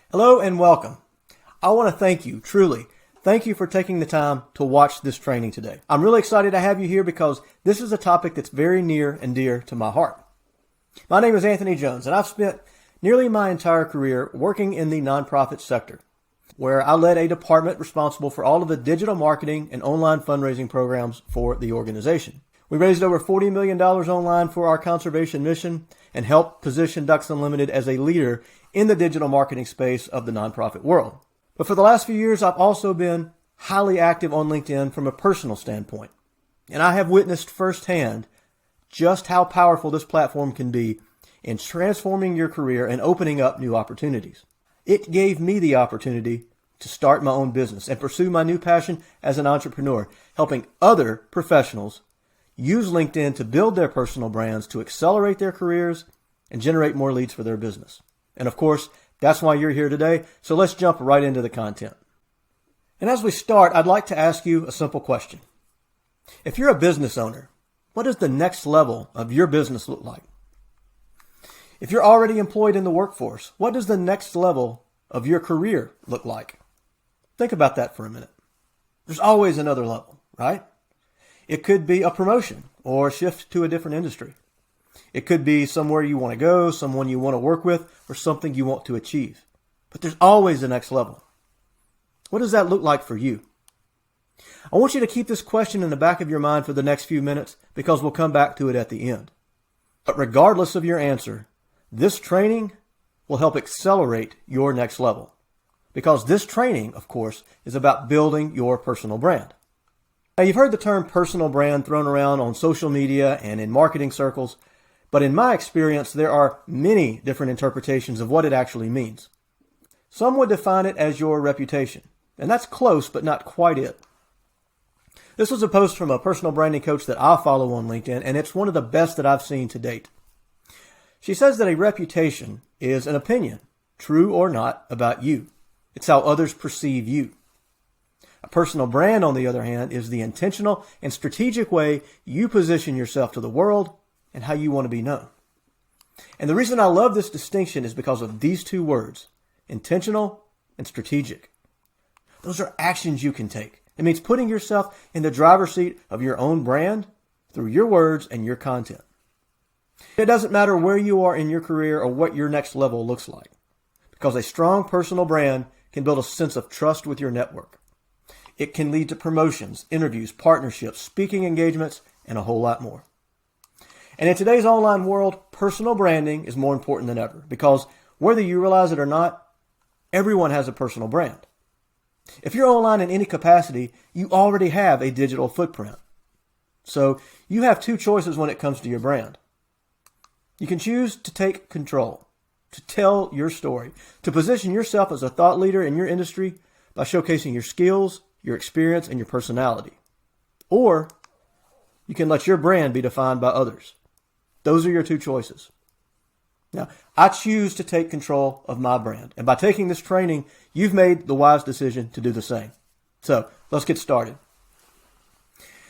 Hello and welcome. I want to thank you, truly. Thank you for taking the time to watch this training today. I'm really excited to have you here because this is a topic that's very near and dear to my heart. My name is Anthony Jones, and I've spent nearly my entire career working in the nonprofit sector, where I led a department responsible for all of the digital marketing and online fundraising programs for the organization. We raised over $40 million online for our conservation mission and helped position Ducks Unlimited as a leader in the digital marketing space of the nonprofit world. But for the last few years, I've also been highly active on LinkedIn from a personal standpoint. And I have witnessed firsthand just how powerful this platform can be in transforming your career and opening up new opportunities. It gave me the opportunity to start my own business and pursue my new passion as an entrepreneur, helping other professionals use LinkedIn to build their personal brands, to accelerate their careers, and generate more leads for their business. And of course, that's why you're here today, so let's jump right into the content. And as we start, I'd like to ask you a simple question. If you're a business owner, what does the next level of your business look like? If you're already employed in the workforce, what does the next level of your career look like? Think about that for a minute. There's always another level, right? It could be a promotion or a shift to a different industry. It could be somewhere you want to go, someone you want to work with, or something you want to achieve. But there's always the next level. What does that look like for you? I want you to keep this question in the back of your mind for the next few minutes because we'll come back to it at the end. But regardless of your answer, this training will help accelerate your next level. Because this training, of course, is about building your personal brand. Now, you've heard the term personal brand thrown around on social media and in marketing circles, but in my experience, there are many different interpretations of what it actually means. Some would define it as your reputation, and that's close, but not quite it. This was a post from a personal branding coach that I follow on LinkedIn, and it's one of the best that I've seen to date. She says that a reputation is an opinion, true or not, about you. It's how others perceive you. A personal brand, on the other hand, is the intentional and strategic way you position yourself to the world and how you want to be known. And the reason I love this distinction is because of these two words, intentional and strategic. Those are actions you can take. It means putting yourself in the driver's seat of your own brand through your words and your content. It doesn't matter where you are in your career or what your next level looks like, because a strong personal brand can build a sense of trust with your network. It can lead to promotions, interviews, partnerships, speaking engagements, and a whole lot more. And in today's online world, personal branding is more important than ever because whether you realize it or not, everyone has a personal brand. If you're online in any capacity, you already have a digital footprint. So you have two choices when it comes to your brand. You can choose to take control, to tell your story, to position yourself as a thought leader in your industry by showcasing your skills, your experience, and your personality. Or you can let your brand be defined by others. Those are your two choices. Now, I choose to take control of my brand. And by taking this training, you've made the wise decision to do the same. So let's get started.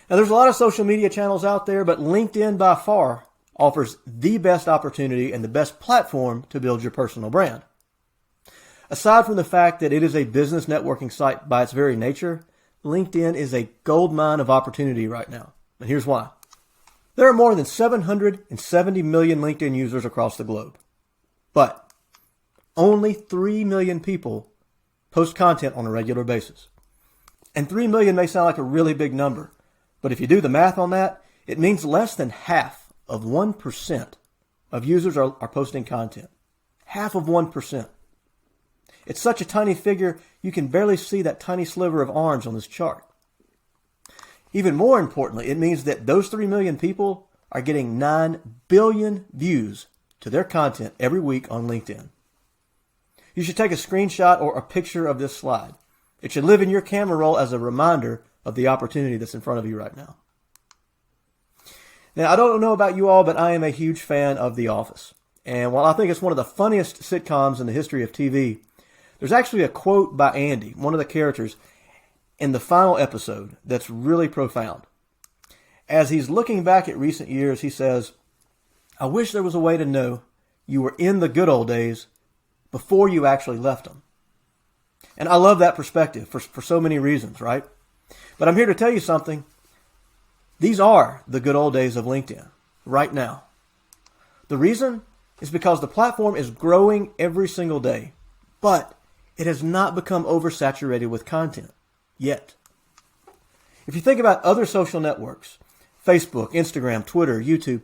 Now, there's a lot of social media channels out there, but LinkedIn by far offers the best opportunity and the best platform to build your personal brand. Aside from the fact that it is a business networking site by its very nature, LinkedIn is a goldmine of opportunity right now. And here's why. There are more than 770 million LinkedIn users across the globe. But only 3 million people post content on a regular basis. And 3 million may sound like a really big number, but if you do the math on that, it means less than half of 1% of users are posting content. Half of 1%. It's such a tiny figure, you can barely see that tiny sliver of orange on this chart. Even more importantly, it means that those 3 million people are getting 9 billion views to their content every week on LinkedIn. You should take a screenshot or a picture of this slide. It should live in your camera roll as a reminder of the opportunity that's in front of you right now. Now, I don't know about you all, but I am a huge fan of The Office. And while I think it's one of the funniest sitcoms in the history of TV, there's actually a quote by Andy, one of the characters, in the final episode that's really profound. As he's looking back at recent years, he says, "I wish there was a way to know you were in the good old days before you actually left them." And I love that perspective for so many reasons, right? But I'm here to tell you something. These are the good old days of LinkedIn right now. The reason is because the platform is growing every single day, but it has not become oversaturated with content yet. If you think about other social networks, Facebook, Instagram, Twitter, YouTube,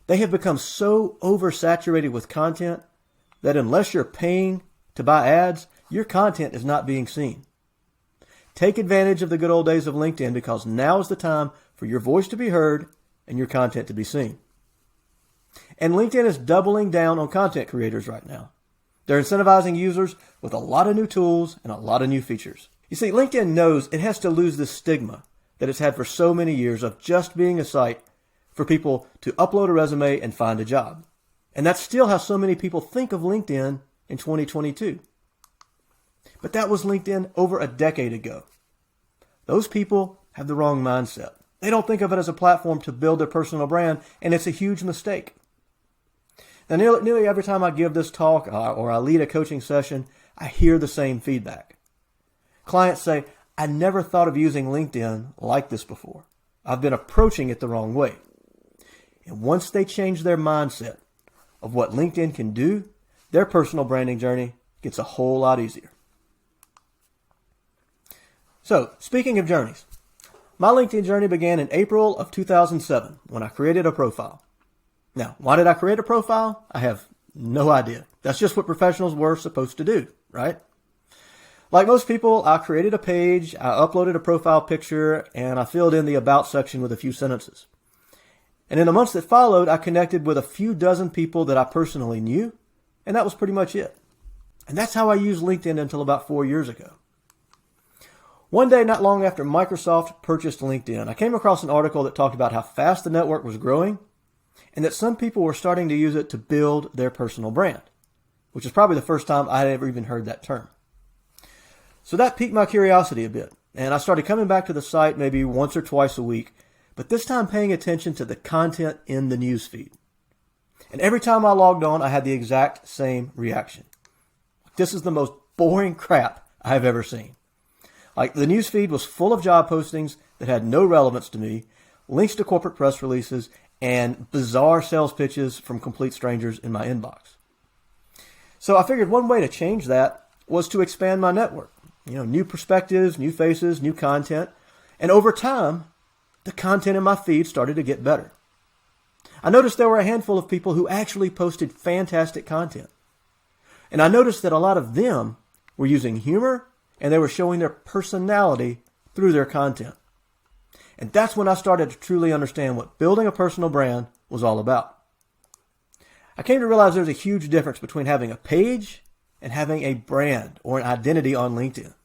they have become so oversaturated with content that unless you're paying to buy ads, your content is not being seen. Take advantage of the good old days of LinkedIn because now is the time for your voice to be heard and your content to be seen. And LinkedIn is doubling down on content creators right now. They're incentivizing users with a lot of new tools and a lot of new features. You see, LinkedIn knows it has to lose this stigma that it's had for so many years of just being a site for people to upload a resume and find a job. And that's still how so many people think of LinkedIn in 2022. But that was LinkedIn over a decade ago. Those people have the wrong mindset. They don't think of it as a platform to build their personal brand, and it's a huge mistake. Now, nearly every time I give this talk or I lead a coaching session, I hear the same feedback. Clients say, I never thought of using LinkedIn like this before. I've been approaching it the wrong way. And once they change their mindset of what LinkedIn can do, their personal branding journey gets a whole lot easier. So, speaking of journeys, my LinkedIn journey began in April of 2007 when I created a profile. Now, why did I create a profile? I have no idea. That's just what professionals were supposed to do, right? Like most people, I created a page, I uploaded a profile picture, and I filled in the about section with a few sentences. And in the months that followed, I connected with a few dozen people that I personally knew, and that was pretty much it. And that's how I used LinkedIn until about 4 years ago. One day, not long after Microsoft purchased LinkedIn, I came across an article that talked about how fast the network was growing and that some people were starting to use it to build their personal brand, which is probably the first time I had ever even heard that term. So that piqued my curiosity a bit, and I started coming back to the site maybe once or twice a week, but this time paying attention to the content in the newsfeed. And every time I logged on, I had the exact same reaction. This is the most boring crap I have ever seen. Like, the newsfeed was full of job postings that had no relevance to me, links to corporate press releases, and bizarre sales pitches from complete strangers in my inbox. So I figured one way to change that was to expand my network. New perspectives, new faces, new content. And over time, the content in my feed started to get better. I noticed there were a handful of people who actually posted fantastic content. And I noticed that a lot of them were using humor and they were showing their personality through their content. And that's when I started to truly understand what building a personal brand was all about. I came to realize there's a huge difference between having a page and having a brand or an identity on LinkedIn.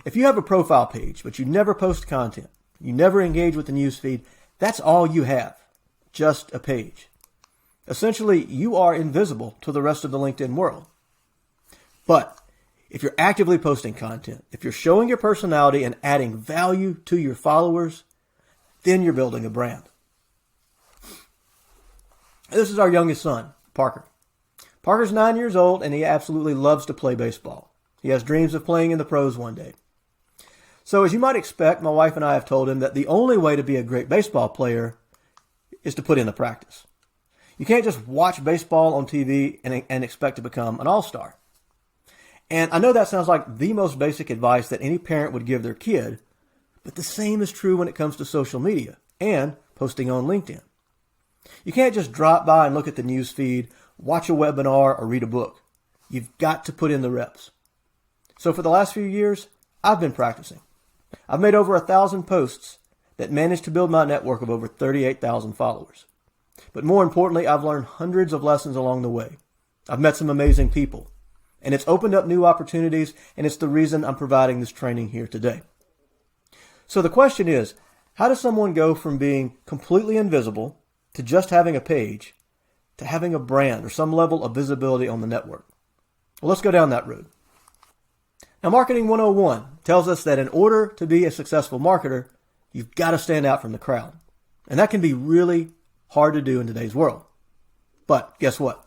If you have a profile page, but you never post content, you never engage with the newsfeed, that's all you have, just a page. Essentially, you are invisible to the rest of the LinkedIn world. But if you're actively posting content, if you're showing your personality and adding value to your followers, then you're building a brand. This is our youngest son, Parker. Parker's 9 years old and he absolutely loves to play baseball. He has dreams of playing in the pros one day. So as you might expect, my wife and I have told him that the only way to be a great baseball player is to put in the practice. You can't just watch baseball on TV and expect to become an all-star. And I know that sounds like the most basic advice that any parent would give their kid, but the same is true when it comes to social media and posting on LinkedIn. You can't just drop by and look at the news feed, watch a webinar, or read a book. You've got to put in the reps. So for the last few years, I've been practicing. I've made over 1,000 posts that managed to build my network of over 38,000 followers. But more importantly, I've learned hundreds of lessons along the way. I've met some amazing people. And it's opened up new opportunities, and it's the reason I'm providing this training here today. So the question is, how does someone go from being completely invisible to just having a page to having a brand or some level of visibility on the network? Well, let's go down that road. Now, Marketing 101 tells us that in order to be a successful marketer, you've got to stand out from the crowd. And that can be really hard to do in today's world. But guess what?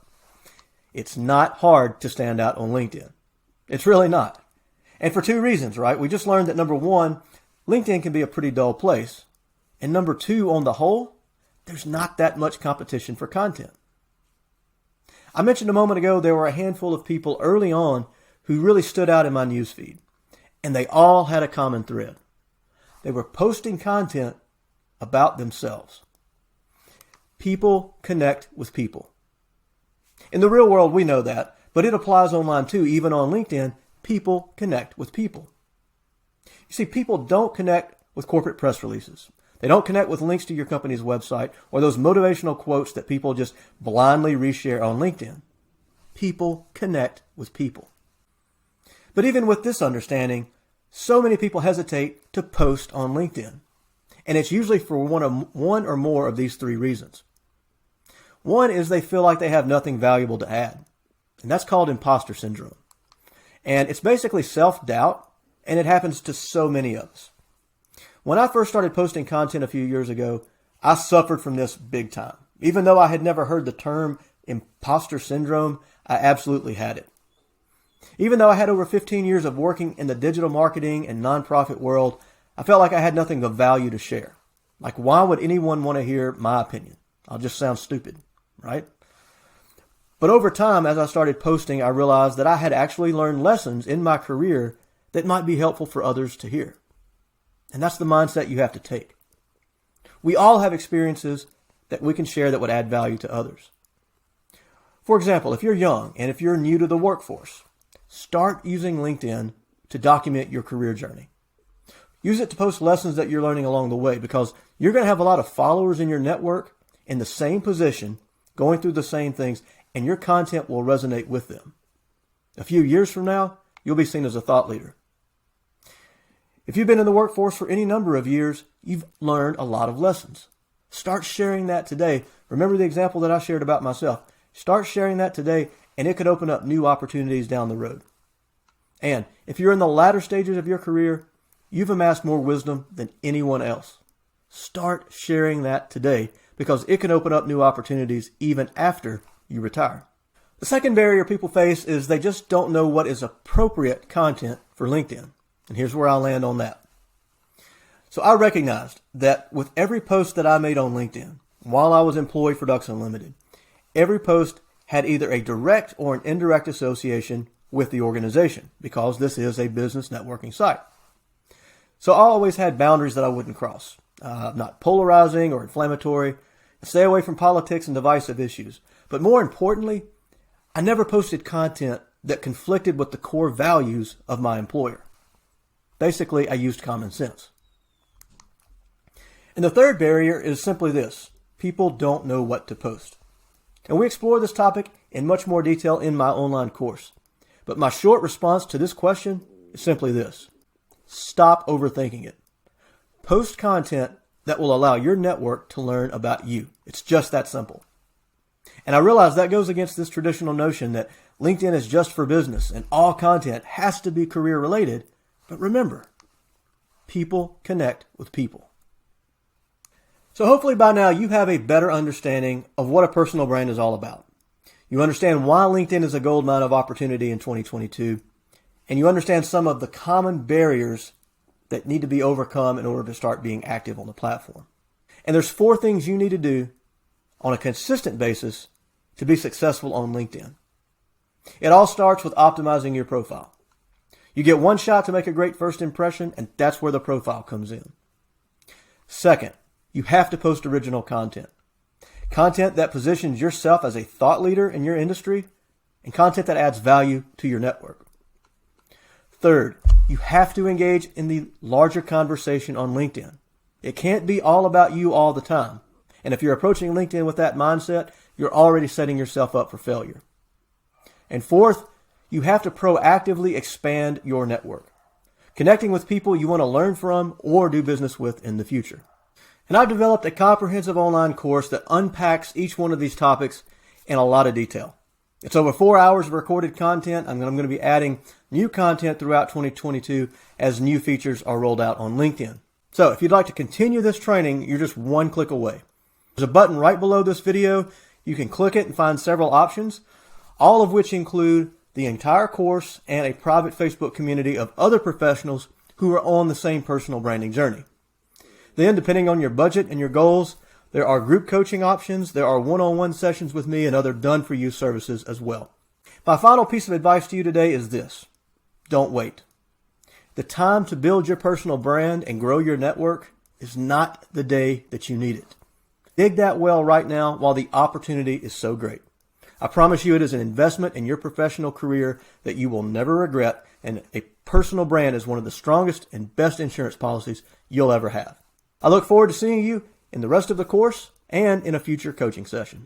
It's not hard to stand out on LinkedIn. It's really not. And for two reasons, right? We just learned that number one, LinkedIn can be a pretty dull place. And number two, on the whole, there's not that much competition for content. I mentioned a moment ago there were a handful of people early on who really stood out in my newsfeed. And they all had a common thread. They were posting content about themselves. People connect with people. In the real world, we know that, but it applies online too. Even on LinkedIn, people connect with people. You see, people don't connect with corporate press releases. They don't connect with links to your company's website or those motivational quotes that people just blindly reshare on LinkedIn. People connect with people. But even with this understanding, so many people hesitate to post on LinkedIn. And it's usually for one or more of these three reasons. One is they feel like they have nothing valuable to add. And that's called Imposter Syndrome. And it's basically self-doubt, and it happens to so many of us. When I first started posting content a few years ago, I suffered from this big time. Even though I had never heard the term Imposter Syndrome, I absolutely had it. Even though I had over 15 years of working in the digital marketing and nonprofit world, I felt like I had nothing of value to share. Like, why would anyone want to hear my opinion? I'll just sound stupid, right? But over time, as I started posting, I realized that I had actually learned lessons in my career that might be helpful for others to hear. And that's the mindset you have to take. We all have experiences that we can share that would add value to others. For example, if you're young and if you're new to the workforce, start using LinkedIn to document your career journey. Use it to post lessons that you're learning along the way, because you're going to have a lot of followers in your network in the same position, going through the same things, and your content will resonate with them. A few years from now, you'll be seen as a thought leader. If you've been in the workforce for any number of years, you've learned a lot of lessons. Start sharing that today. Remember the example that I shared about myself. Start sharing that today, and it could open up new opportunities down the road. And if you're in the latter stages of your career, you've amassed more wisdom than anyone else. Start sharing that today, because it can open up new opportunities even after you retire. The second barrier people face is they just don't know what is appropriate content for LinkedIn. And here's where I'll land on that. So I recognized that with every post that I made on LinkedIn, while I was employed for Ducks Unlimited, every post had either a direct or an indirect association with the organization, because this is a business networking site. So I always had boundaries that I wouldn't cross. Not polarizing or inflammatory. Stay away from politics and divisive issues. But more importantly, I never posted content that conflicted with the core values of my employer. Basically, I used common sense. And the third barrier is simply this: people don't know what to post. And we explore this topic in much more detail in my online course. But my short response to this question is simply this: stop overthinking it. Post content that will allow your network to learn about you. It's just that simple. And I realize that goes against this traditional notion that LinkedIn is just for business and all content has to be career related. But remember, people connect with people. So hopefully by now you have a better understanding of what a personal brand is all about. You understand why LinkedIn is a goldmine of opportunity in 2022, and you understand some of the common barriers that need to be overcome in order to start being active on the platform. And there's 4 things you need to do on a consistent basis to be successful on LinkedIn. It all starts with optimizing your profile. You get one shot to make a great first impression, and that's where the profile comes in. Second, you have to post original content. Content that positions yourself as a thought leader in your industry, and content that adds value to your network. Third, you have to engage in the larger conversation on LinkedIn. It can't be all about you all the time. And if you're approaching LinkedIn with that mindset, you're already setting yourself up for failure. And fourth, you have to proactively expand your network, connecting with people you want to learn from or do business with in the future. And I've developed a comprehensive online course that unpacks each one of these topics in a lot of detail. It's over 4 hours of recorded content. I'm going to be adding new content throughout 2022 as new features are rolled out on LinkedIn. So if you'd like to continue this training, you're just one click away. There's a button right below this video. You can click it and find several options, all of which include the entire course, and a private Facebook community of other professionals who are on the same personal branding journey. Then, depending on your budget and your goals, there are group coaching options, there are one-on-one sessions with me, and other done-for-you services as well. My final piece of advice to you today is this: don't wait. The time to build your personal brand and grow your network is not the day that you need it. Dig that well right now while the opportunity is so great. I promise you it is an investment in your professional career that you will never regret, and a personal brand is one of the strongest and best insurance policies you'll ever have. I look forward to seeing you in the rest of the course and in a future coaching session.